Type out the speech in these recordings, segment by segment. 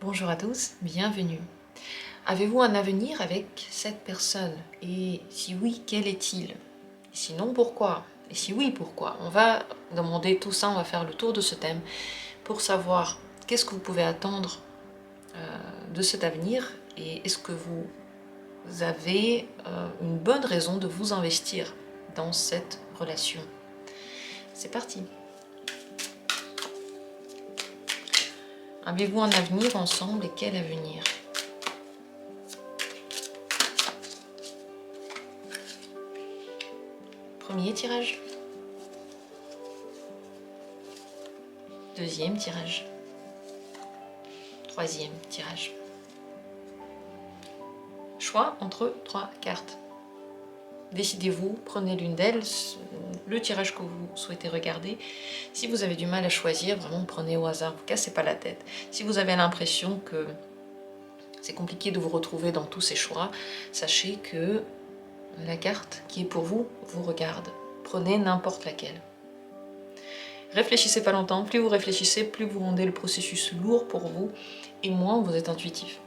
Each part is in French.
Bonjour à tous, bienvenue. Avez-vous un avenir avec cette personne? Et si oui, quel est-il? Sinon, pourquoi? Et si oui, pourquoi? On va demander tout ça, on va faire le tour de ce thème pour savoir qu'est-ce que vous pouvez attendre de cet avenir et est-ce que vous avez une bonne raison de vous investir dans cette relation. C'est parti. Avez-vous un avenir ensemble et quel avenir? Premier tirage. Deuxième tirage. Troisième tirage. Choix entre 3 cartes. Décidez-vous, prenez l'une d'elles, le tirage que vous souhaitez regarder. Si vous avez du mal à choisir, vraiment prenez au hasard, vous cassez pas la tête. Si vous avez l'impression que c'est compliqué de vous retrouver dans tous ces choix, sachez que la carte qui est pour vous, vous regarde. Prenez n'importe laquelle. Réfléchissez pas longtemps, plus vous réfléchissez, plus vous rendez le processus lourd pour vous et moins vous êtes intuitif.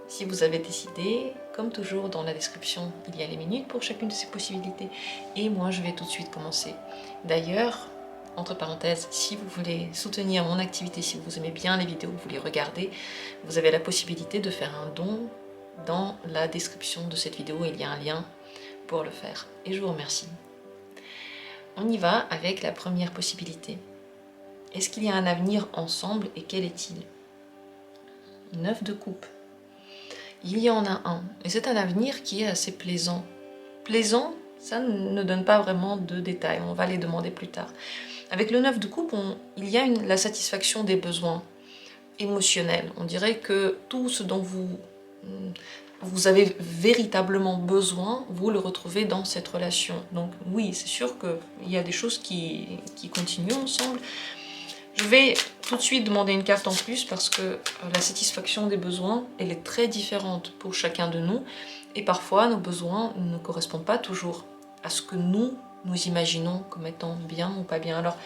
Si vous avez décidé, comme toujours dans la description, il y a les minutes pour chacune de ces possibilités. Et moi, je vais tout de suite commencer. D'ailleurs, entre parenthèses, si vous voulez soutenir mon activité, si vous aimez bien les vidéos, vous les regardez, vous avez la possibilité de faire un don. Dans la description de cette vidéo, il y a un lien pour le faire. Et je vous remercie. On y va avec la première possibilité. Est-ce qu'il y a un avenir ensemble et quel est-il? 9 de coupe. Il y en a un, et c'est un avenir qui est assez plaisant. Plaisant, ça ne donne pas vraiment de détails, on va les demander plus tard. Avec le 9 de coupe, il y a la satisfaction des besoins émotionnels. On dirait que tout ce dont vous avez véritablement besoin, vous le retrouvez dans cette relation. Donc oui, c'est sûr qu'il y a des choses qui continuent ensemble. Je vais tout de suite demander une carte en plus parce que la satisfaction des besoins, elle est très différente pour chacun de nous et parfois nos besoins ne correspondent pas toujours à ce que nous imaginons comme étant bien ou pas bien. Alors,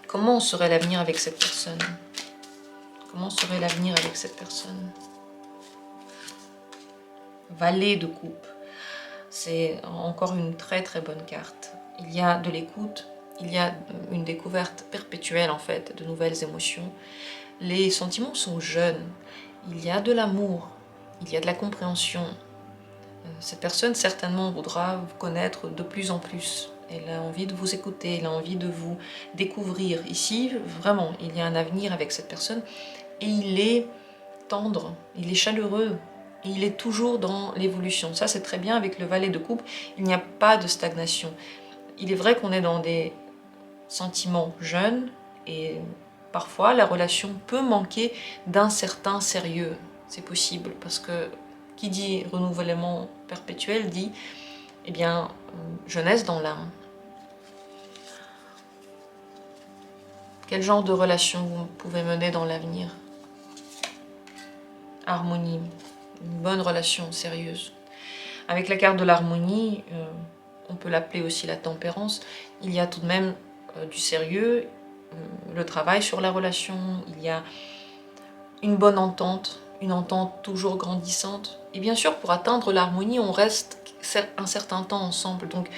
comment serait l'avenir avec cette personne? Comment serait l'avenir avec cette personne? Valet de coupe. C'est encore une très très bonne carte. Il y a de l'écoute. Il y a une découverte perpétuelle en fait de nouvelles émotions. Les sentiments sont jeunes. Il y a de l'amour. Il y a de la compréhension. Cette personne certainement voudra vous connaître de plus en plus. Elle a envie de vous écouter. Elle a envie de vous découvrir. Ici, vraiment, il y a un avenir avec cette personne. Et il est tendre. Il est chaleureux. Et il est toujours dans l'évolution. Ça, c'est très bien avec le valet de coupe. Il n'y a pas de stagnation. Il est vrai qu'on est dans des sentiments jeunes et parfois la relation peut manquer d'un certain sérieux. C'est possible parce que qui dit renouvellement perpétuel dit eh bien jeunesse dans l'âme. Quel genre de relation vous pouvez mener dans l'avenir? Harmonie, une bonne relation sérieuse. Avec la carte de l'harmonie, on peut l'appeler aussi la tempérance, il y a tout de même du sérieux, le travail sur la relation, il y a une bonne entente, une entente toujours grandissante. Et bien sûr, pour atteindre l'harmonie, on reste un certain temps ensemble. Donc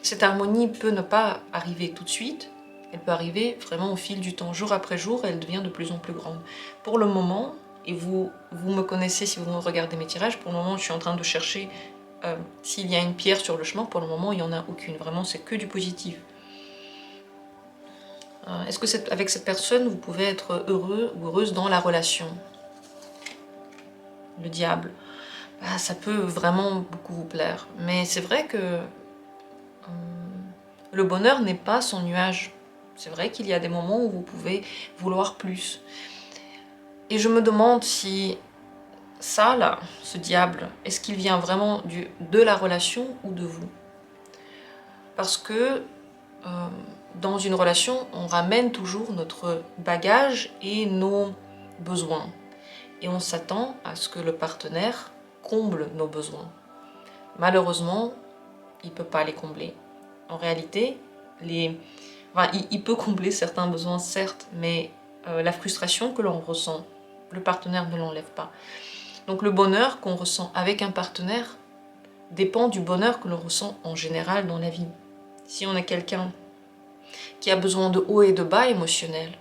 cette harmonie peut ne pas arriver tout de suite, elle peut arriver vraiment au fil du temps, jour après jour, elle devient de plus en plus grande. Pour le moment, et vous me connaissez si vous regardez mes tirages, pour le moment je suis en train de chercher s'il y a une pierre sur le chemin. Pour le moment il n'y en a aucune, vraiment c'est que du positif. Est-ce que avec cette personne vous pouvez être heureux ou heureuse dans la relation? Le diable, ça peut vraiment beaucoup vous plaire, mais c'est vrai que le bonheur n'est pas sans nuage. C'est vrai qu'il y a des moments où vous pouvez vouloir plus. Et je me demande si ça, là, ce diable, est-ce qu'il vient vraiment de la relation ou de vous? Parce que dans une relation, on ramène toujours notre bagage et nos besoins. Et on s'attend à ce que le partenaire comble nos besoins. Malheureusement, il ne peut pas les combler. En réalité, il peut combler certains besoins, certes, mais la frustration que l'on ressent le partenaire ne l'enlève pas. Donc le bonheur qu'on ressent avec un partenaire dépend du bonheur que l'on ressent en général dans la vie. Si on est quelqu'un qui a besoin de hauts et de bas émotionnels,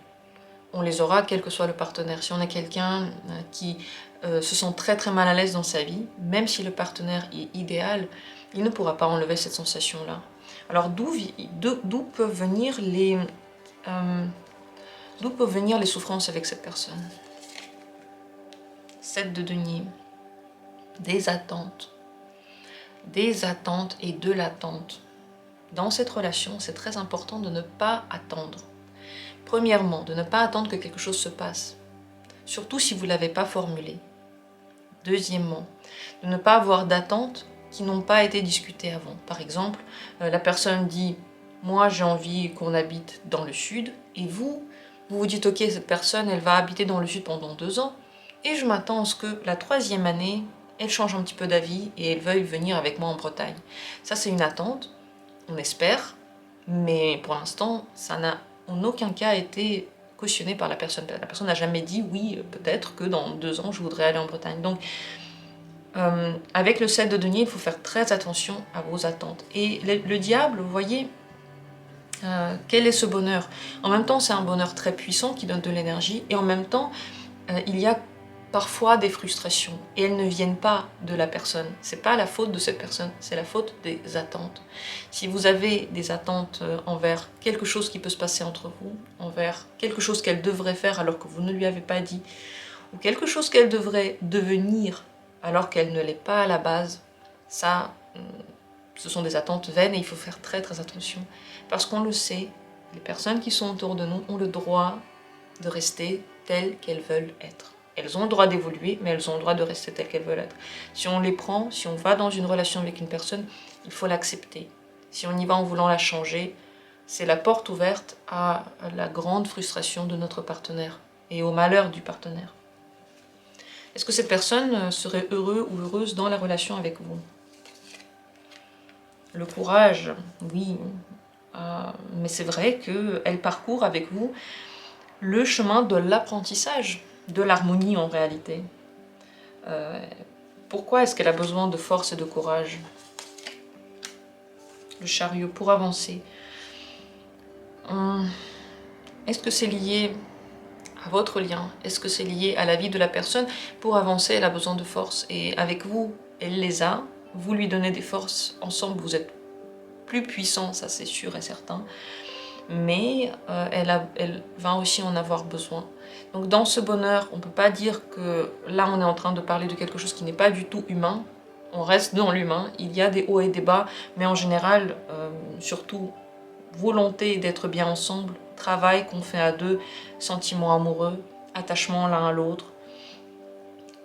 on les aura quel que soit le partenaire. Si on est quelqu'un qui se sent très très mal à l'aise dans sa vie, même si le partenaire est idéal, il ne pourra pas enlever cette sensation-là. Alors d'où peuvent venir les souffrances avec cette personne? 7 de denier, des attentes et de l'attente. Dans cette relation, c'est très important de ne pas attendre. Premièrement, de ne pas attendre que quelque chose se passe, surtout si vous ne l'avez pas formulé. Deuxièmement, de ne pas avoir d'attentes qui n'ont pas été discutées avant. Par exemple, la personne dit « moi j'ai envie qu'on habite dans le sud » et vous vous dites « ok, cette personne elle va habiter dans le sud pendant 2 ans et je m'attends à ce que la 3e année, elle change un petit peu d'avis et elle veuille venir avec moi en Bretagne. » Ça c'est une attente, on espère, mais pour l'instant ça n'a en aucun cas été cautionné par la personne. La personne n'a jamais dit « oui, peut-être que dans 2 ans je voudrais aller en Bretagne ». Donc avec le 7 de denier, il faut faire très attention à vos attentes. Et le diable, vous voyez, quel est ce bonheur? En même temps, c'est un bonheur très puissant qui donne de l'énergie, et en même temps, il y a parfois des frustrations, et elles ne viennent pas de la personne. C'est pas la faute de cette personne, c'est la faute des attentes. Si vous avez des attentes envers quelque chose qui peut se passer entre vous, envers quelque chose qu'elle devrait faire alors que vous ne lui avez pas dit, ou quelque chose qu'elle devrait devenir alors qu'elle ne l'est pas à la base, ça, ce sont des attentes vaines et il faut faire très très attention. Parce qu'on le sait, les personnes qui sont autour de nous ont le droit de rester telles qu'elles veulent être. Elles ont le droit d'évoluer, mais elles ont le droit de rester telles qu'elles veulent être. Si on les prend, si on va dans une relation avec une personne, il faut l'accepter. Si on y va en voulant la changer, c'est la porte ouverte à la grande frustration de notre partenaire et au malheur du partenaire. Est-ce que cette personne serait heureux ou heureuse dans la relation avec vous? Le courage, oui. Mais c'est vrai qu'elle parcourt avec vous le chemin de l'apprentissage, de l'harmonie en réalité. Pourquoi est-ce qu'elle a besoin de force et de courage? Le chariot, pour avancer. Est-ce que c'est lié à votre lien? Est-ce que c'est lié à la vie de la personne? Pour avancer, elle a besoin de force. Et avec vous, elle les a. Vous lui donnez des forces. Ensemble, vous êtes plus puissants, ça c'est sûr et certain. Mais elle va aussi en avoir besoin. Donc dans ce bonheur, on ne peut pas dire que là, on est en train de parler de quelque chose qui n'est pas du tout humain. On reste dans l'humain. Il y a des hauts et des bas. Mais en général, surtout, volonté d'être bien ensemble, travail qu'on fait à deux, sentiments amoureux, attachement l'un à l'autre.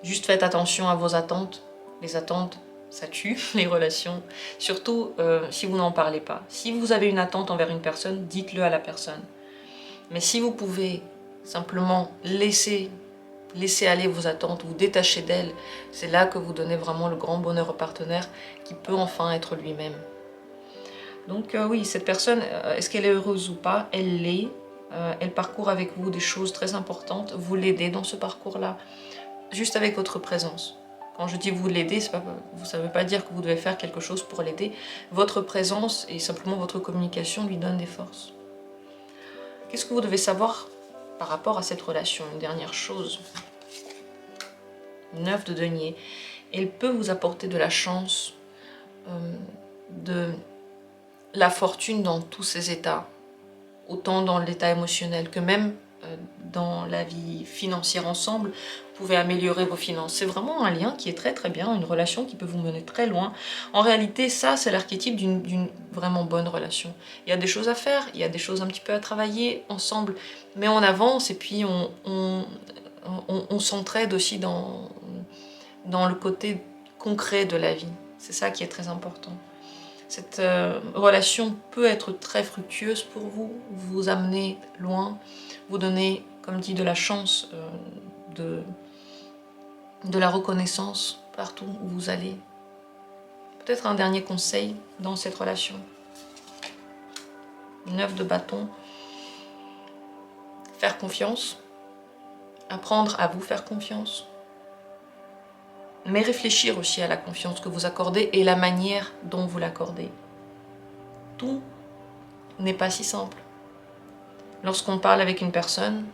Juste faites attention à vos attentes. Les attentes, ça tue les relations. Surtout si vous n'en parlez pas. Si vous avez une attente envers une personne, dites-le à la personne. Mais si vous pouvez simplement laisser aller vos attentes, vous détacher d'elles, c'est là que vous donnez vraiment le grand bonheur au partenaire qui peut enfin être lui-même. Donc oui, cette personne, est-ce qu'elle est heureuse ou pas? Elle l'est. Elle parcourt avec vous des choses très importantes. Vous l'aidez dans ce parcours-là, juste avec votre présence. Quand je dis vous l'aider, ça ne veut pas dire que vous devez faire quelque chose pour l'aider. Votre présence et simplement votre communication lui donnent des forces. Qu'est-ce que vous devez savoir par rapport à cette relation? Une dernière chose. 9 de denier. Elle peut vous apporter de la chance, de la fortune dans tous ses états, autant dans l'état émotionnel que même dans la vie financière ensemble, vous pouvez améliorer vos finances. C'est vraiment un lien qui est très très bien, une relation qui peut vous mener très loin. En réalité, ça, c'est l'archétype d'une vraiment bonne relation. Il y a des choses à faire, il y a des choses un petit peu à travailler ensemble, mais on avance et puis on s'entraide aussi dans le côté concret de la vie. C'est ça qui est très important. Cette relation peut être très fructueuse pour vous, vous amener loin, vous donner, comme dit, de la chance, de la reconnaissance partout où vous allez. Peut-être un dernier conseil dans cette relation. 9 de bâton. Faire confiance. apprendre à vous faire confiance, mais réfléchir aussi à la confiance que vous accordez et la manière dont vous l'accordez. Tout n'est pas si simple. Lorsqu'on parle avec une personne,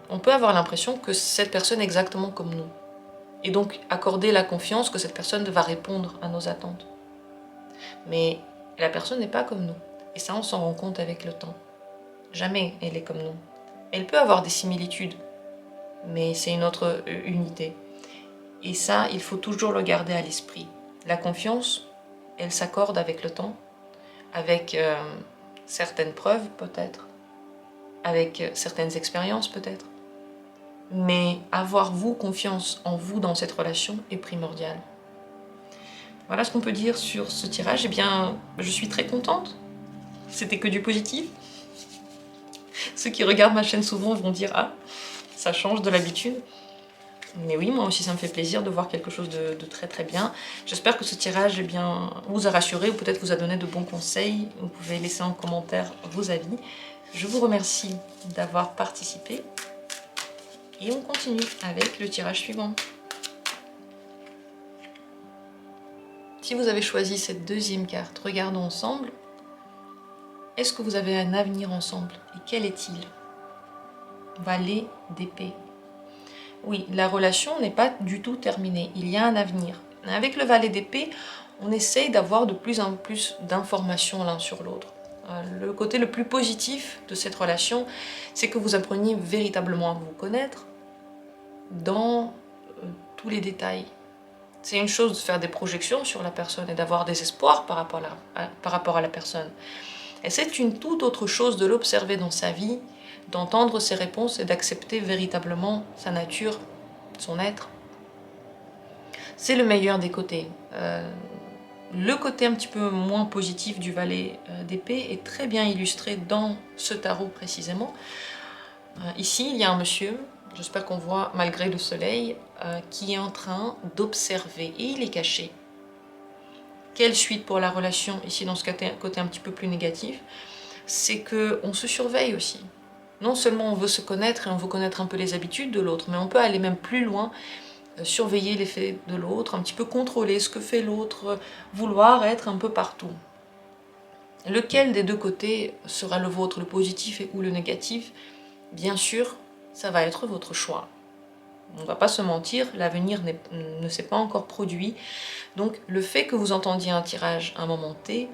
on peut avoir l'impression que cette personne est exactement comme nous. Et donc accorder la confiance que cette personne va répondre à nos attentes. Mais la personne n'est pas comme nous. Et ça, on s'en rend compte avec le temps. Jamais elle est comme nous. Elle peut avoir des similitudes, mais c'est une autre unité. Et ça, il faut toujours le garder à l'esprit. La confiance, elle s'accorde avec le temps, avec certaines preuves peut-être, avec certaines expériences peut-être. Mais avoir vous confiance en vous dans cette relation est primordial. Voilà ce qu'on peut dire sur ce tirage. Eh bien, je suis très contente. C'était que du positif. Ceux qui regardent ma chaîne souvent vont dire « Ah, ça change de l'habitude ». Mais oui, moi aussi ça me fait plaisir de voir quelque chose de très très bien. J'espère que ce tirage vous a rassuré ou peut-être vous a donné de bons conseils. Vous pouvez laisser en commentaire vos avis. Je vous remercie d'avoir participé. Et on continue avec le tirage suivant. Si vous avez choisi cette deuxième carte, regardons ensemble. Est-ce que vous avez un avenir ensemble? Et quel est-il? Valet d'épée. Oui, la relation n'est pas du tout terminée. Il y a un avenir. Avec le valet d'épée, on essaye d'avoir de plus en plus d'informations l'un sur l'autre. Le côté le plus positif de cette relation, c'est que vous appreniez véritablement à vous connaître dans tous les détails. C'est une chose de faire des projections sur la personne et d'avoir des espoirs par rapport à la personne. Et c'est une toute autre chose de l'observer dans sa vie, d'entendre ses réponses et d'accepter véritablement sa nature, son être. C'est le meilleur des côtés. Le côté un petit peu moins positif du valet d'épée est très bien illustré dans ce tarot précisément. Ici, il y a un monsieur, j'espère qu'on voit malgré le soleil, qui est en train d'observer et il est caché. Quelle suite pour la relation, ici dans ce côté un petit peu plus négatif, c'est qu'on se surveille aussi. Non seulement on veut se connaître et on veut connaître un peu les habitudes de l'autre, mais on peut aller même plus loin, surveiller les faits de l'autre, un petit peu contrôler ce que fait l'autre, vouloir être un peu partout. Lequel des deux côtés sera le vôtre, le positif ou le négatif? Bien sûr, ça va être votre choix. On ne va pas se mentir, l'avenir ne s'est pas encore produit. Donc le fait que vous entendiez un tirage à un moment T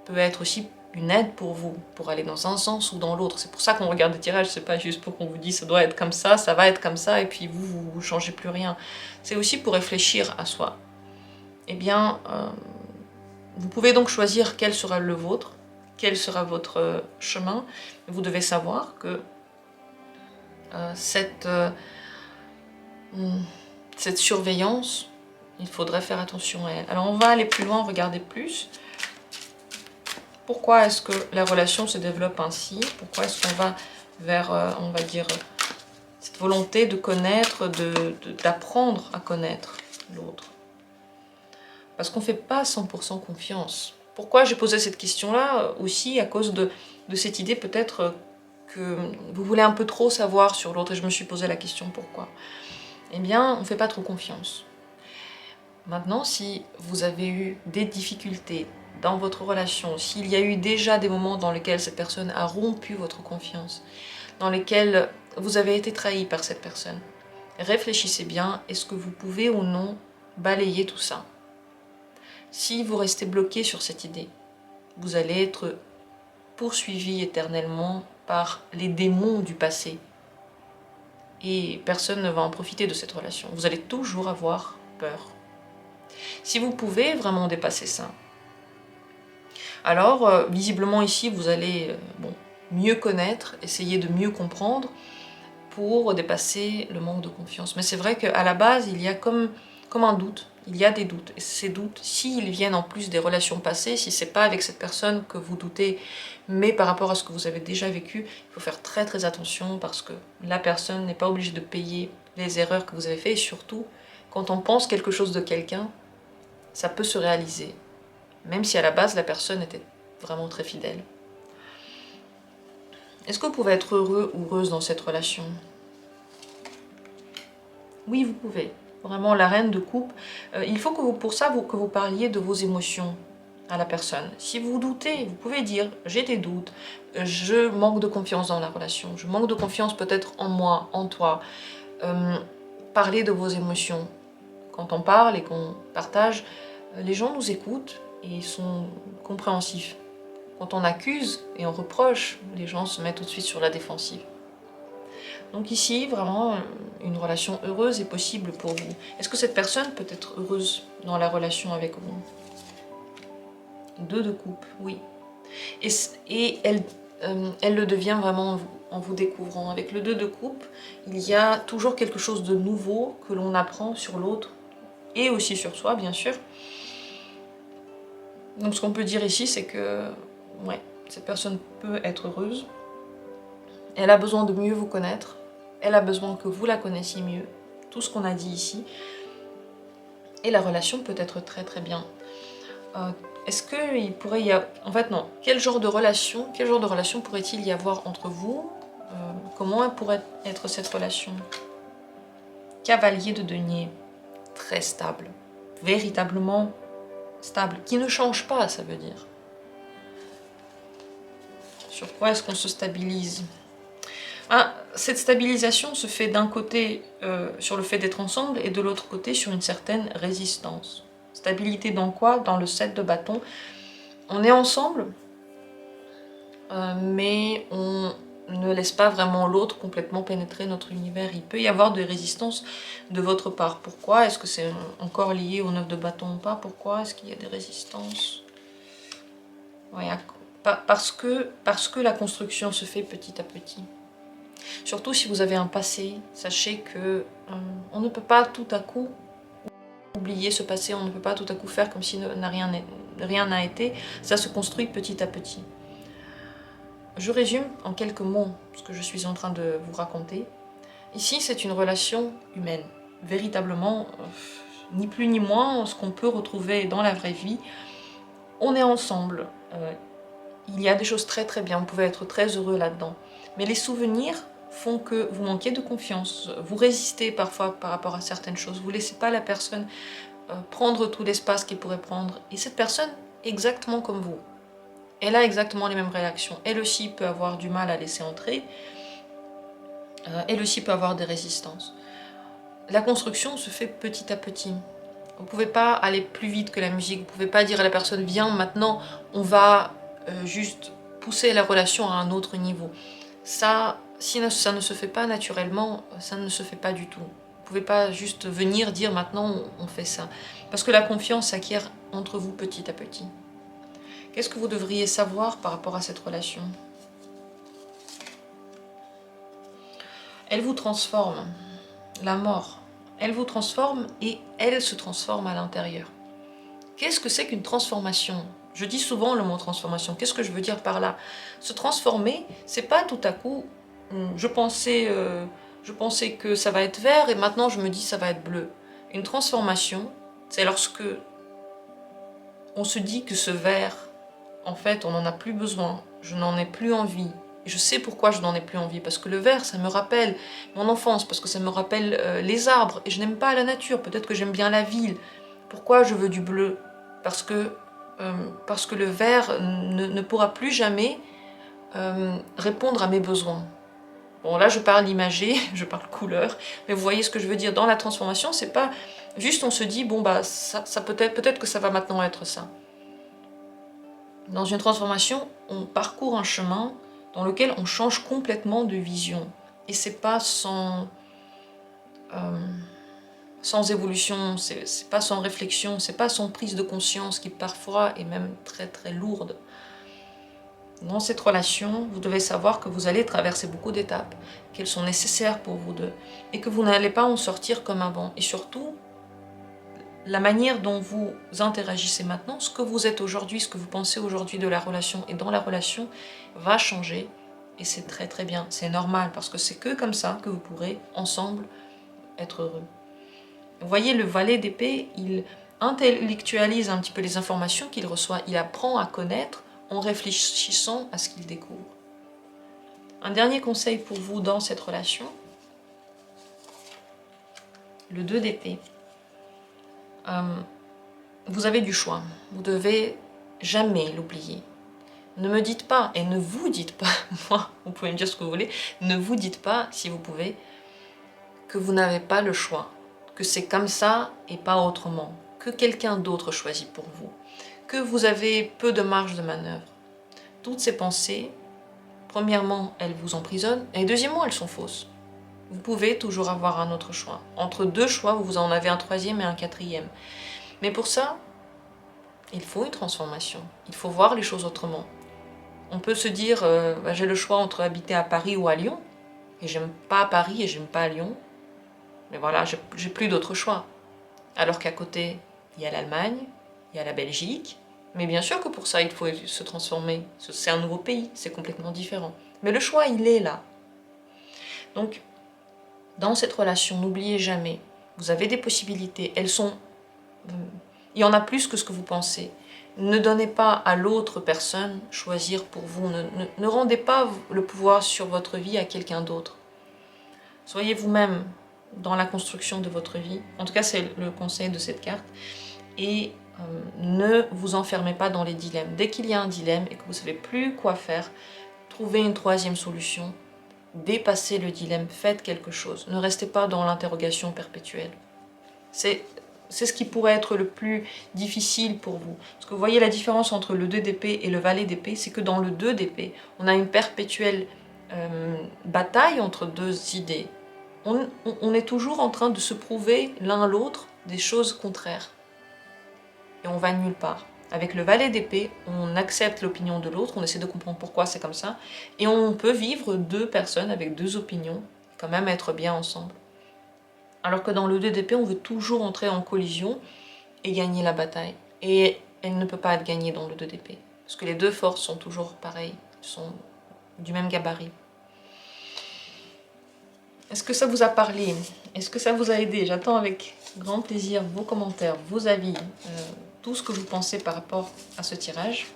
peut être aussi une aide pour vous, pour aller dans un sens ou dans l'autre. C'est pour ça qu'on regarde des tirages, c'est pas juste pour qu'on vous dise ça doit être comme ça va être comme ça, et puis vous ne changez plus rien. C'est aussi pour réfléchir à soi. Eh bien, vous pouvez donc choisir quel sera le vôtre, quel sera votre chemin. Vous devez savoir que cette surveillance, il faudrait faire attention à elle. Alors on va aller plus loin, regarder plus. Pourquoi est-ce que la relation se développe ainsi? Pourquoi est-ce qu'on va vers, on va dire, cette volonté de connaître, d'apprendre à connaître l'autre? Parce qu'on ne fait pas 100% confiance. Pourquoi j'ai posé cette question-là? Aussi à cause de cette idée peut-être que vous voulez un peu trop savoir sur l'autre, et je me suis posé la question pourquoi. Eh bien, on ne fait pas trop confiance. Maintenant, si vous avez eu des difficultés dans votre relation, s'il y a eu déjà des moments dans lesquels cette personne a rompu votre confiance, dans lesquels vous avez été trahi par cette personne, réfléchissez bien, est-ce que vous pouvez ou non balayer tout ça? Si vous restez bloqué sur cette idée, vous allez être poursuivi éternellement par les démons du passé. Et personne ne va en profiter de cette relation. Vous allez toujours avoir peur. Si vous pouvez vraiment dépasser ça, alors visiblement ici vous allez mieux connaître, essayer de mieux comprendre pour dépasser le manque de confiance. Mais c'est vrai qu'à la base il y a comme un doute, il y a des doutes. Et ces doutes, s'ils viennent en plus des relations passées, si c'est pas avec cette personne que vous doutez, mais par rapport à ce que vous avez déjà vécu, il faut faire très très attention parce que la personne n'est pas obligée de payer les erreurs que vous avez faites. Et surtout, quand on pense quelque chose de quelqu'un, ça peut se réaliser, même si à la base la personne était vraiment très fidèle. Est-ce que vous pouvez être heureux ou heureuse dans cette relation? Oui, vous pouvez. Vraiment, la reine de coupe. Il faut que vous, pour ça, que vous parliez de vos émotions à la personne. Si vous doutez, vous pouvez dire « j'ai des doutes, je manque de confiance dans la relation, je manque de confiance peut-être en moi, en toi ». Parlez de vos émotions. Quand on parle et qu'on partage, les gens nous écoutent et sont compréhensifs. Quand on accuse et on reproche, les gens se mettent tout de suite sur la défensive. Donc ici, vraiment, une relation heureuse est possible pour vous. Est-ce que cette personne peut être heureuse dans la relation avec vous? 2 de coupe, oui. Et elle le devient vraiment en vous découvrant. Avec le 2 de coupe, il y a toujours quelque chose de nouveau que l'on apprend sur l'autre et aussi sur soi, bien sûr. Donc ce qu'on peut dire ici, c'est que ouais, cette personne peut être heureuse. Elle a besoin de mieux vous connaître. Elle a besoin que vous la connaissiez mieux. Tout ce qu'on a dit ici. Et la relation peut être très très bien. Est-ce qu'il pourrait y avoir... En fait, non. Quel genre de relation pourrait-il y avoir entre vous? Comment pourrait être cette relation? Cavalier de denier. Très stable. Véritablement stable. Qui ne change pas, ça veut dire. Sur quoi est-ce qu'on se stabilise? Cette stabilisation se fait d'un côté sur le fait d'être ensemble et de l'autre côté sur une certaine résistance. Stabilité dans quoi? Dans le 7 de bâton. On est ensemble, mais on ne laisse pas vraiment l'autre complètement pénétrer notre univers. Il peut y avoir des résistances de votre part. Pourquoi? Est-ce que c'est encore lié au 9 de bâton ou pas? Pourquoi est-ce qu'il y a des résistances? Ouais, parce que la construction se fait petit à petit. Surtout si vous avez un passé, sachez que on ne peut pas tout à coup oublier ce passé, on ne peut pas tout à coup faire comme si rien n'a été, ça se construit petit à petit. Je résume en quelques mots ce que je suis en train de vous raconter. Ici, c'est une relation humaine, véritablement, ni plus ni moins, ce qu'on peut retrouver dans la vraie vie. On est ensemble, il y a des choses très très bien, vous pouvez être très heureux là-dedans. Mais les souvenirs font que vous manquez de confiance, vous résistez parfois par rapport à certaines choses, vous ne laissez pas la personne prendre tout l'espace qu'il pourrait prendre. Et cette personne, exactement comme vous, elle a exactement les mêmes réactions. Elle aussi peut avoir du mal à laisser entrer, elle aussi peut avoir des résistances. La construction se fait petit à petit. Vous ne pouvez pas aller plus vite que la musique, vous ne pouvez pas dire à la personne, viens maintenant, on va juste pousser la relation à un autre niveau. Ça, si ça ne se fait pas naturellement, ça ne se fait pas du tout. Vous ne pouvez pas juste venir dire maintenant on fait ça. Parce que la confiance s'acquiert entre vous petit à petit. Qu'est-ce que vous devriez savoir par rapport à cette relation? Elle vous transforme, la mort. Elle vous transforme et elle se transforme à l'intérieur. Qu'est-ce que c'est qu'une transformation? Je dis souvent le mot transformation. Qu'est-ce que je veux dire par là? Se transformer, c'est pas tout à coup, je pensais que ça va être vert et maintenant je me dis ça va être bleu. Une transformation, c'est lorsque on se dit que ce vert, en fait, on n'en a plus besoin, je n'en ai plus envie. Et je sais pourquoi je n'en ai plus envie, parce que le vert, ça me rappelle mon enfance, parce que ça me rappelle les arbres, et je n'aime pas la nature, peut-être que j'aime bien la ville. Pourquoi je veux du bleu? Parce que le vert ne pourra plus jamais répondre à mes besoins. Bon, là, je parle imagé, je parle couleur, mais vous voyez ce que je veux dire. Dans la transformation, c'est pas juste on se dit, bon, bah, ça peut-être que ça va maintenant être ça. Dans une transformation, on parcourt un chemin dans lequel on change complètement de vision. Et c'est pas sans évolution, c'est pas sans réflexion, c'est pas sans prise de conscience qui parfois est même très très lourde. Dans cette relation, vous devez savoir que vous allez traverser beaucoup d'étapes, qu'elles sont nécessaires pour vous deux, et que vous n'allez pas en sortir comme avant. Et surtout, la manière dont vous interagissez maintenant, ce que vous êtes aujourd'hui, ce que vous pensez aujourd'hui de la relation et dans la relation, va changer. Et c'est très très bien, c'est normal, parce que c'est que comme ça que vous pourrez, ensemble, être heureux. Vous voyez, le valet d'épée, il intellectualise un petit peu les informations qu'il reçoit, il apprend à connaître en réfléchissant à ce qu'il découvre. Un dernier conseil pour vous dans cette relation, le 2 d'épée. Vous avez du choix, vous devez jamais l'oublier. Ne me dites pas, et ne vous dites pas, moi, vous pouvez me dire ce que vous voulez, ne vous dites pas, si vous pouvez, que vous n'avez pas le choix, que c'est comme ça et pas autrement, que quelqu'un d'autre choisit pour vous, que vous avez peu de marge de manœuvre. Toutes ces pensées, premièrement, elles vous emprisonnent, et deuxièmement, elles sont fausses. Vous pouvez toujours avoir un autre choix. Entre deux choix, vous en avez un troisième et un quatrième. Mais pour ça, il faut une transformation. Il faut voir les choses autrement. On peut se dire, j'ai le choix entre habiter à Paris ou à Lyon, et j'aime pas Paris et j'aime pas Lyon, mais voilà, j'ai plus d'autre choix. Alors qu'à côté, il y a l'Allemagne, il y a la Belgique, mais bien sûr que pour ça, il faut se transformer. C'est un nouveau pays, c'est complètement différent. Mais le choix, il est là. Donc, dans cette relation, n'oubliez jamais, vous avez des possibilités, elles sont... Il y en a plus que ce que vous pensez. Ne donnez pas à l'autre personne choisir pour vous. Ne rendez pas le pouvoir sur votre vie à quelqu'un d'autre. Soyez vous-même dans la construction de votre vie. En tout cas, c'est le conseil de cette carte. Et ne vous enfermez pas dans les dilemmes. Dès qu'il y a un dilemme et que vous ne savez plus quoi faire, trouvez une troisième solution. Dépassez le dilemme, faites quelque chose. Ne restez pas dans l'interrogation perpétuelle. C'est ce qui pourrait être le plus difficile pour vous. Parce que vous voyez la différence entre le 2 d'épée et le valet d'épée, c'est que dans le 2 d'épée, on a une perpétuelle bataille entre deux idées. On est toujours en train de se prouver l'un l'autre des choses contraires. Et on va nulle part. Avec le valet d'épée, on accepte l'opinion de l'autre, on essaie de comprendre pourquoi c'est comme ça, et on peut vivre deux personnes avec deux opinions, quand même être bien ensemble. Alors que dans le 2 d'épée, on veut toujours entrer en collision et gagner la bataille. Et elle ne peut pas être gagnée dans le 2 d'épée, parce que les deux forces sont toujours pareilles, sont du même gabarit. Est-ce que ça vous a parlé? Est-ce que ça vous a aidé? J'attends avec grand plaisir vos commentaires, vos avis, tout ce que vous pensez par rapport à ce tirage.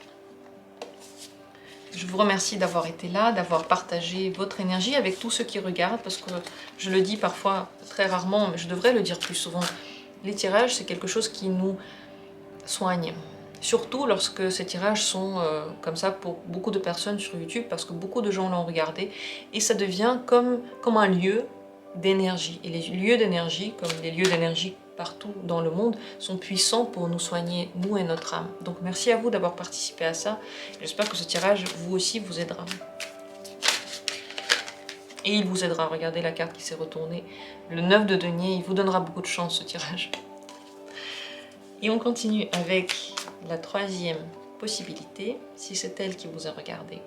Je vous remercie d'avoir été là, d'avoir partagé votre énergie avec tous ceux qui regardent, parce que je le dis parfois très rarement, mais je devrais le dire plus souvent. Les tirages, c'est quelque chose qui nous soigne. Surtout lorsque ces tirages sont comme ça pour beaucoup de personnes sur YouTube, parce que beaucoup de gens l'ont regardé, et ça devient comme un lieu d'énergie. Et les lieux d'énergie, comme les lieux d'énergie partout dans le monde, sont puissants pour nous soigner, nous et notre âme. Donc merci à vous d'avoir participé à ça. J'espère que ce tirage, vous aussi, vous aidera. Et il vous aidera. Regardez la carte qui s'est retournée. Le 9 de denier, il vous donnera beaucoup de chance, ce tirage. Et on continue avec la troisième possibilité, si c'est elle qui vous a regardé.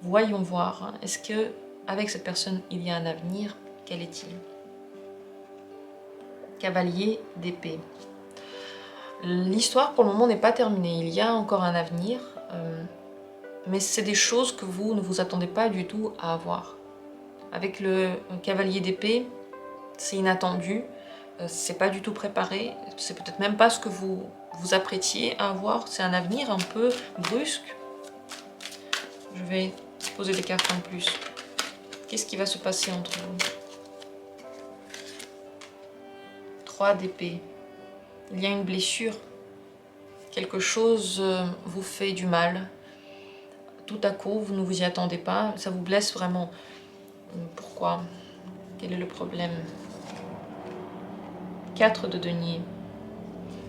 Voyons voir, est-ce que avec cette personne il y a un avenir? Quel est-il? Cavalier d'épée. L'histoire pour le moment n'est pas terminée, il y a encore un avenir, mais c'est des choses que vous ne vous attendez pas du tout à avoir. Avec le cavalier d'épée, c'est inattendu, c'est pas du tout préparé, c'est peut-être même pas ce que vous vous apprêtiez à avoir, c'est un avenir un peu brusque. Je vais poser des cartes en plus. Qu'est-ce qui va se passer entre vous? 3 d'épée. Il y a une blessure. Quelque chose vous fait du mal. Tout à coup, vous ne vous y attendez pas. Ça vous blesse vraiment. Pourquoi? Quel est le problème? 4 de denier.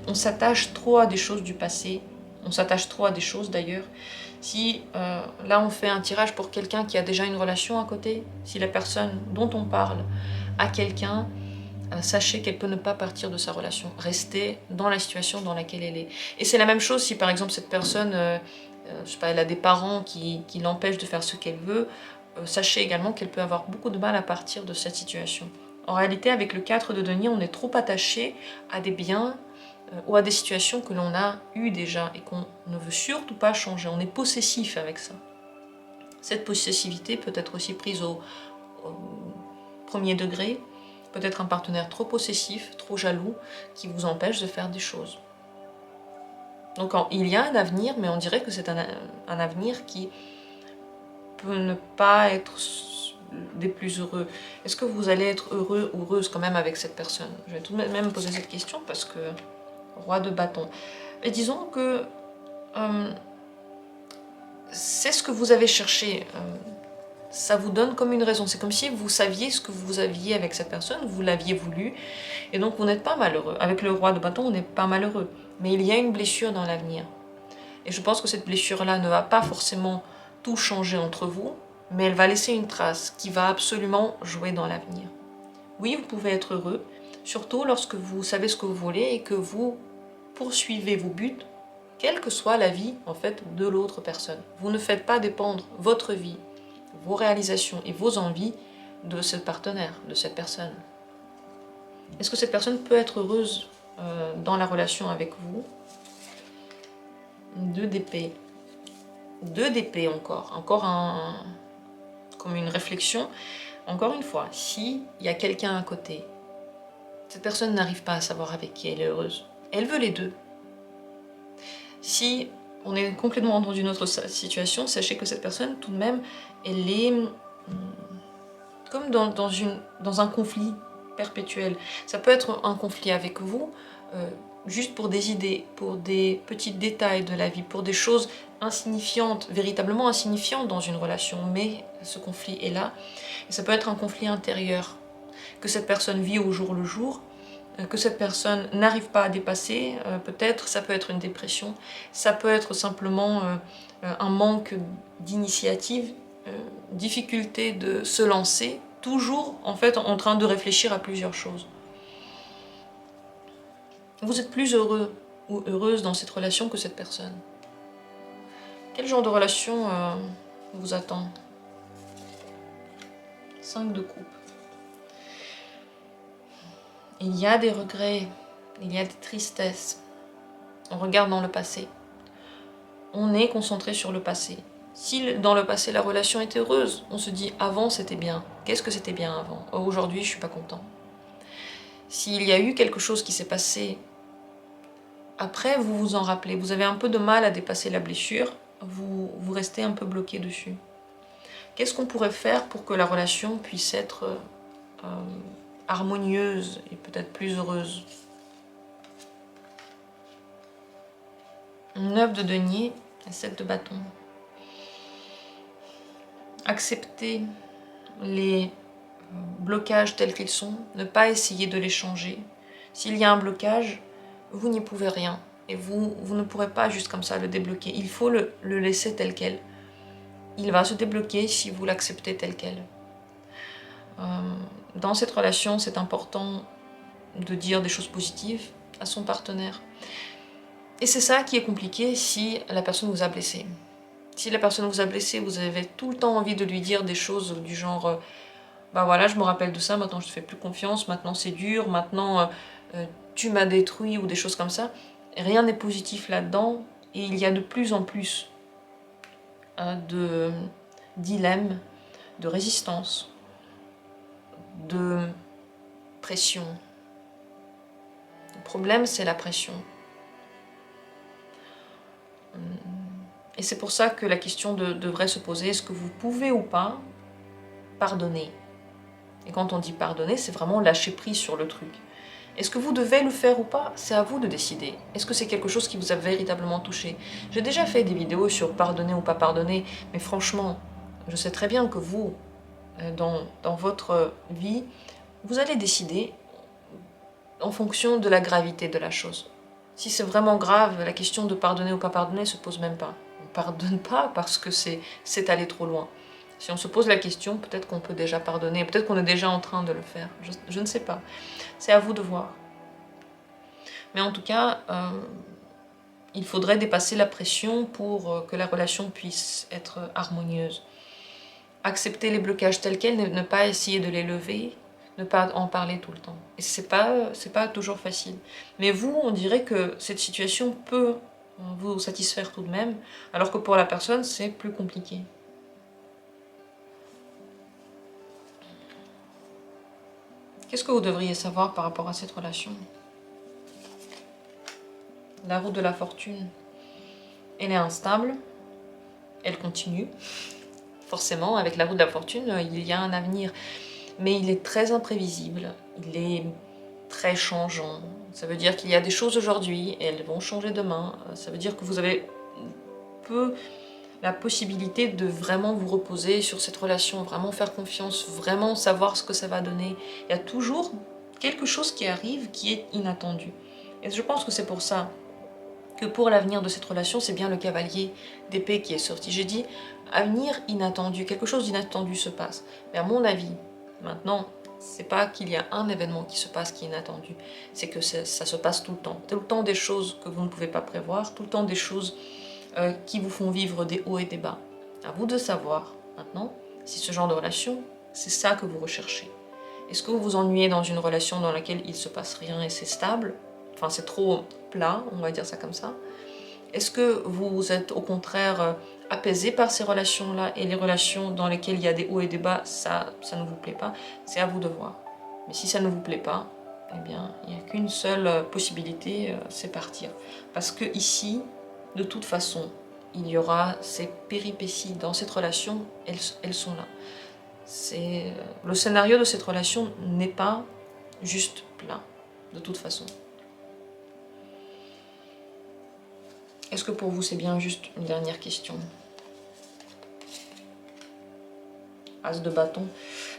On s'attache trop à des choses du passé. On s'attache trop à des choses d'ailleurs. Si là on fait un tirage pour quelqu'un qui a déjà une relation à côté, si la personne dont on parle a quelqu'un, sachez qu'elle peut ne pas partir de sa relation, rester dans la situation dans laquelle elle est. Et c'est la même chose si par exemple cette personne, je sais pas, elle a des parents qui l'empêchent de faire ce qu'elle veut, sachez également qu'elle peut avoir beaucoup de mal à partir de cette situation. En réalité, avec le 4 de denier, on est trop attaché à des biens ou à des situations que l'on a eues déjà et qu'on ne veut surtout pas changer. On est possessif avec ça. Cette possessivité peut être aussi prise au premier degré, peut-être un partenaire trop possessif, trop jaloux, qui vous empêche de faire des choses. Donc il y a un avenir, mais on dirait que c'est un avenir qui peut ne pas être des plus heureux. Est-ce que vous allez être heureux ou heureuse quand même avec cette personne? Je vais tout de même poser cette question parce que roi de bâton. Et disons que c'est ce que vous avez cherché. Ça vous donne comme une raison. C'est comme si vous saviez ce que vous aviez avec cette personne, vous l'aviez voulu, et donc vous n'êtes pas malheureux. Avec le roi de bâton, on n'est pas malheureux. Mais il y a une blessure dans l'avenir. Et je pense que cette blessure-là ne va pas forcément tout changer entre vous, mais elle va laisser une trace qui va absolument jouer dans l'avenir. Oui, vous pouvez être heureux, surtout lorsque vous savez ce que vous voulez et que vous poursuivez vos buts, quelle que soit la vie en fait de l'autre personne. Vous ne faites pas dépendre votre vie, vos réalisations et vos envies de ce partenaire, de cette personne. Est-ce que cette personne peut être heureuse dans la relation avec vous? 2 d'épée. 2 d'épée encore comme une réflexion. Encore une fois, s'il y a quelqu'un à côté, cette personne n'arrive pas à savoir avec qui elle est heureuse. Elle veut les deux. Si on est complètement dans une autre situation, sachez que cette personne, tout de même, elle est comme dans un conflit perpétuel. Ça peut être un conflit avec vous, juste pour des idées, pour des petits détails de la vie, pour des choses insignifiantes, véritablement insignifiantes dans une relation, mais ce conflit est là. Et ça peut être un conflit intérieur, que cette personne vit au jour le jour, que cette personne n'arrive pas à dépasser, peut-être, ça peut être une dépression, ça peut être simplement un manque d'initiative, difficulté de se lancer, toujours en fait en train de réfléchir à plusieurs choses. Vous êtes plus heureux ou heureuse dans cette relation que cette personne. Quel genre de relation vous attend? 5 de coupe. Il y a des regrets, il y a des tristesses. On regarde dans le passé. On est concentré sur le passé. Si dans le passé la relation était heureuse, on se dit avant c'était bien. Qu'est-ce que c'était bien avant? Aujourd'hui je suis pas content. S'il y a eu quelque chose qui s'est passé, après vous vous en rappelez, vous avez un peu de mal à dépasser la blessure, vous restez un peu bloqué dessus. Qu'est-ce qu'on pourrait faire pour que la relation puisse être harmonieuse et peut-être plus heureuse? 9 de denier et 7 de bâton. Accepter les blocages tels qu'ils sont, ne pas essayer de les changer. S'il y a un blocage, vous n'y pouvez rien. Et vous ne pourrez pas juste comme ça le débloquer. Il faut le laisser tel quel. Il va se débloquer si vous l'acceptez tel quel. Dans cette relation, c'est important de dire des choses positives à son partenaire. Et c'est ça qui est compliqué si la personne vous a blessé. Si la personne vous a blessé, vous avez tout le temps envie de lui dire des choses du genre bah voilà, je me rappelle de ça, maintenant je te fais plus confiance, maintenant c'est dur, maintenant tu m'as détruit ou des choses comme ça. Rien n'est positif là-dedans et il y a de plus en plus de dilemmes, de résistance, de pression. Le problème, c'est la pression. Et c'est pour ça que la question devrait se poser, est-ce que vous pouvez ou pas pardonner? Et quand on dit pardonner, c'est vraiment lâcher prise sur le truc. Est-ce que vous devez le faire ou pas? C'est à vous de décider. Est-ce que c'est quelque chose qui vous a véritablement touché? J'ai déjà fait des vidéos sur pardonner ou pas pardonner, mais franchement, je sais très bien que vous, dans votre vie, vous allez décider en fonction de la gravité de la chose. Si c'est vraiment grave, la question de pardonner ou pas pardonner ne se pose même pas. On ne pardonne pas parce que c'est aller trop loin. Si on se pose la question, peut-être qu'on peut déjà pardonner, peut-être qu'on est déjà en train de le faire. Je ne sais pas. C'est à vous de voir. Mais en tout cas, il faudrait dépasser la pression pour que la relation puisse être harmonieuse. Accepter les blocages tels quels, ne pas essayer de les lever, ne pas en parler tout le temps. Et c'est pas toujours facile. Mais vous, on dirait que cette situation peut vous satisfaire tout de même, alors que pour la personne, c'est plus compliqué. Qu'est-ce que vous devriez savoir par rapport à cette relation? La roue de la fortune, elle est instable, elle continue. forcément, avec la roue de la fortune, il y a un avenir. Mais il est très imprévisible, il est très changeant. Ça veut dire qu'il y a des choses aujourd'hui, et elles vont changer demain. Ça veut dire que vous avez peu la possibilité de vraiment vous reposer sur cette relation, vraiment faire confiance, vraiment savoir ce que ça va donner. Il y a toujours quelque chose qui arrive qui est inattendu. Et je pense que c'est pour ça que pour l'avenir de cette relation, c'est bien le cavalier d'épée qui est sorti. J'ai dit avenir inattendu, quelque chose d'inattendu se passe. Mais à mon avis, maintenant, c'est pas qu'il y a un événement qui se passe qui est inattendu, c'est que ça se passe tout le temps. Tout le temps des choses que vous ne pouvez pas prévoir, tout le temps des choses qui vous font vivre des hauts et des bas. À vous de savoir, maintenant, si ce genre de relation, c'est ça que vous recherchez. Est-ce que vous vous ennuyez dans une relation dans laquelle il ne se passe rien et c'est stable? Enfin, c'est trop plat, on va dire ça comme ça. Est-ce que vous êtes au contraire apaisé par ces relations-là et les relations dans lesquelles il y a des hauts et des bas, ça ne vous plaît pas? C'est à vous de voir. Mais si ça ne vous plaît pas, eh bien, il n'y a qu'une seule possibilité, c'est partir. Parce que ici, de toute façon, il y aura ces péripéties dans cette relation, elles sont là. Le scénario de cette relation n'est pas juste plat, de toute façon. Est-ce que pour vous c'est bien juste une dernière question? As de bâton.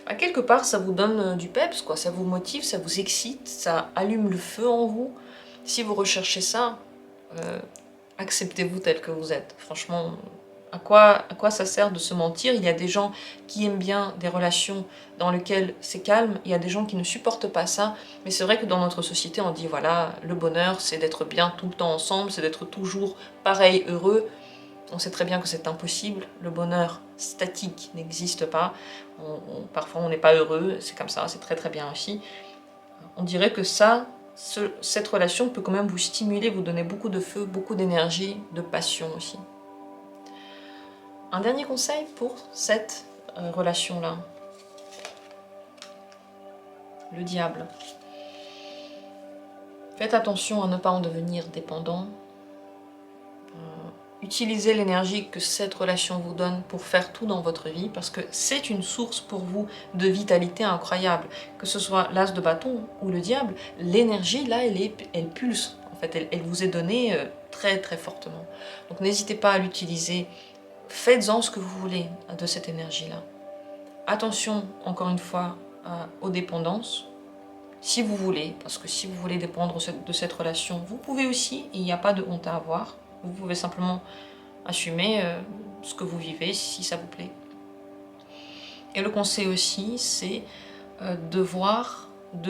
Bah, quelque part ça vous donne du peps, quoi. Ça vous motive, ça vous excite, ça allume le feu en vous. Si vous recherchez ça, acceptez-vous tel que vous êtes. Franchement, à quoi ça sert de se mentir? Il y a des gens qui aiment bien des relations dans lesquelles c'est calme, il y a des gens qui ne supportent pas ça, mais c'est vrai que dans notre société on dit voilà, le bonheur c'est d'être bien tout le temps ensemble, c'est d'être toujours pareil, heureux. On sait très bien que c'est impossible, le bonheur statique n'existe pas, parfois on n'est pas heureux, c'est comme ça, c'est très très bien aussi. On dirait que cette relation peut quand même vous stimuler, vous donner beaucoup de feu, beaucoup d'énergie, de passion aussi. Un dernier conseil pour cette relation-là. Le diable. Faites attention à ne pas en devenir dépendant. Utilisez l'énergie que cette relation vous donne pour faire tout dans votre vie, parce que c'est une source pour vous de vitalité incroyable. Que ce soit l'as de bâton ou le diable, l'énergie là, elle pulse. En fait, elle vous est donnée très très fortement. Donc n'hésitez pas à l'utiliser. Faites-en ce que vous voulez de cette énergie-là. Attention, encore une fois, aux dépendances, si vous voulez, parce que si vous voulez dépendre de cette relation, vous pouvez aussi, il n'y a pas de honte à avoir. Vous pouvez simplement assumer ce que vous vivez, si ça vous plaît. Et le conseil aussi, c'est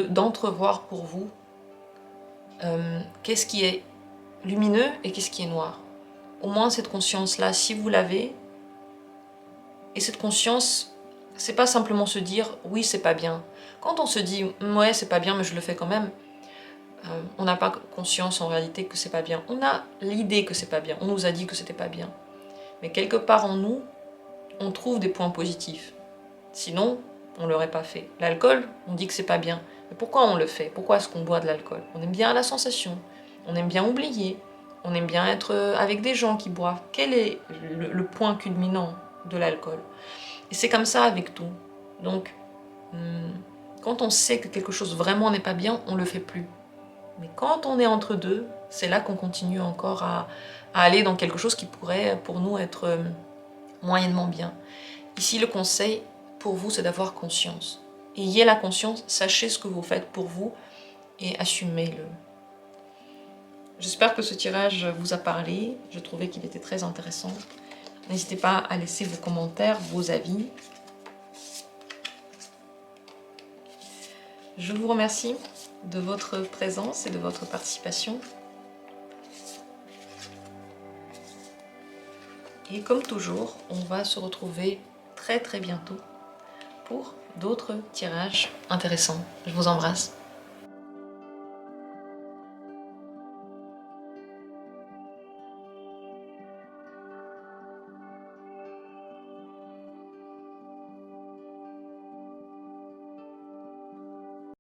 d'entrevoir pour vous qu'est-ce qui est lumineux et qu'est-ce qui est noir. Au moins cette conscience-là, si vous l'avez, et cette conscience, c'est pas simplement se dire « oui, c'est pas bien ». Quand on se dit « ouais, c'est pas bien, mais je le fais quand même », on n'a pas conscience en réalité que c'est pas bien. On a l'idée que c'est pas bien, on nous a dit que c'était pas bien. Mais quelque part en nous, on trouve des points positifs. Sinon, on ne l'aurait pas fait. L'alcool, on dit que c'est pas bien. Mais pourquoi on le fait? Pourquoi est-ce qu'on boit de l'alcool? On aime bien la sensation, on aime bien oublier, on aime bien être avec des gens qui boivent. Quel est le point culminant de l'alcool? Et c'est comme ça avec tout. Donc, quand on sait que quelque chose vraiment n'est pas bien, on ne le fait plus. Mais quand on est entre deux, c'est là qu'on continue encore à aller dans quelque chose qui pourrait pour nous être moyennement bien. Ici, le conseil pour vous, c'est d'avoir conscience. Ayez la conscience, sachez ce que vous faites pour vous et assumez-le. J'espère que ce tirage vous a parlé. Je trouvais qu'il était très intéressant. N'hésitez pas à laisser vos commentaires, vos avis. Je vous remercie de votre présence et de votre participation. Et comme toujours, on va se retrouver très très bientôt pour d'autres tirages intéressants. Je vous embrasse.